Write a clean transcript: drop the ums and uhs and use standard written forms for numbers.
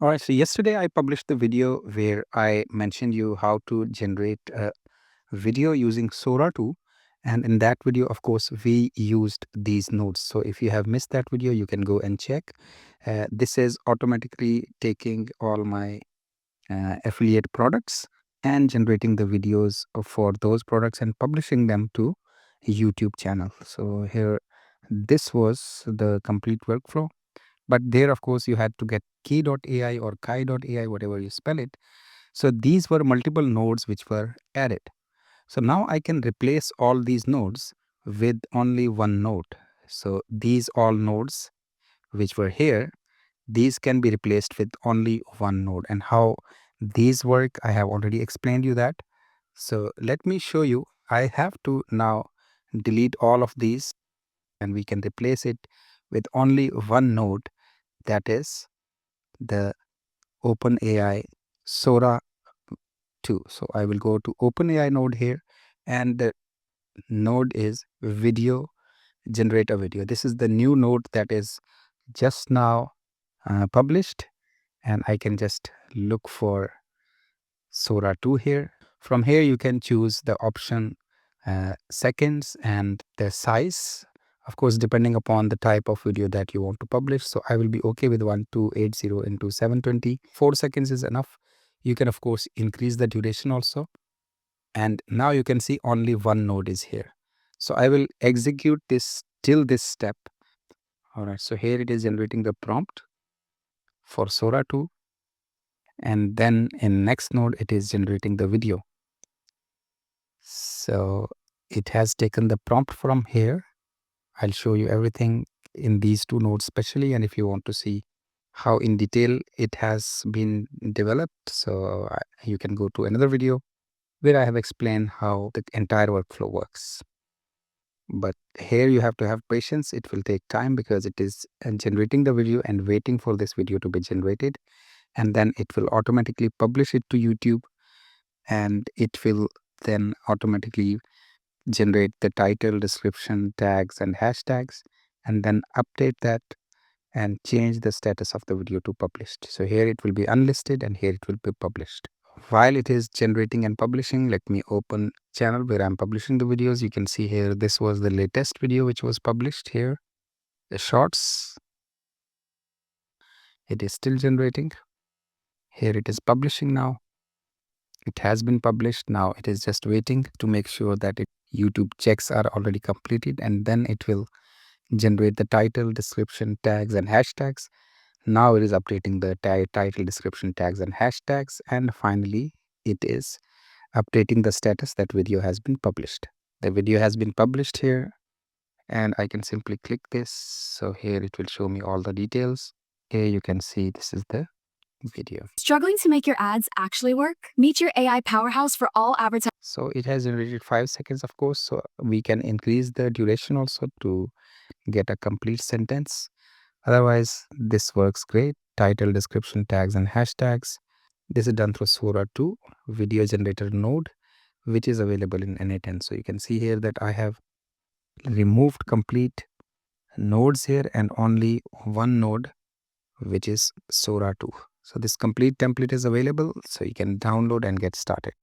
All right, so yesterday I published the video where I mentioned you how to generate a video using Sora 2. And in that video, of course, we used these nodes. So if you have missed that video, you can go and check. This is automatically taking all my affiliate products and generating the videos for those products and publishing them to YouTube channel. So here, this was the complete workflow. But there, of course, you had to get key.ai or kai.ai, whatever you spell it. So these were multiple nodes which were added. So now I can replace all these nodes with only one node. So these all nodes which were here, these can be replaced with only one node. And how these work, I have already explained you that. So let me show you. I have to now delete all of these and we can replace it with only one node, that is the OpenAI Sora 2. So I will go to OpenAI node here, and the node is video, generate a video. This is the new node that is just now published, and I can just look for Sora 2 here. From here, you can choose the option seconds and the size, of course, depending upon the type of video that you want to publish. So I will be okay with 1280 into 720. 4 seconds is enough. You can, of course, increase the duration also. And now you can see only one node is here. So I will execute this till this step. All right, so here it is generating the prompt for Sora 2. And then in next node, it is generating the video. So it has taken the prompt from here. I'll show you everything in these two nodes especially, and if you want to see how in detail it has been developed, so you can go to another video where I have explained how the entire workflow works. But here you have to have patience. It will take time because it is generating the video and waiting for this video to be generated, and then it will automatically publish it to YouTube, and it will then automatically generate the title, description, tags, and hashtags, and then update that and change the status of the video to published. So here it will be unlisted and here it will be published. While it is generating and publishing, let me open channel where I'm publishing the videos. You can see here, this was the latest video which was published here. The shorts, it is still generating. Here it is publishing now. It has been published. Now it is just waiting to make sure that YouTube checks are already completed, and then it will generate the title, description, tags, and hashtags. Now it is updating the title, description, tags, and hashtags. And finally, it is updating the status that video has been published. The video has been published here, and I can simply click this. So here it will show me all the details. Here you can see this is the video. Struggling to make your ads actually work? Meet your AI powerhouse for all advertising. So it has generated 5 seconds, of course. So we can increase the duration also to get a complete sentence. Otherwise, this works great. Title, description, tags, and hashtags. This is done through Sora 2 video generator node, which is available in n8n. So you can see here that I have removed complete nodes here and only one node, which is Sora 2. So this complete template is available, so you can download and get started.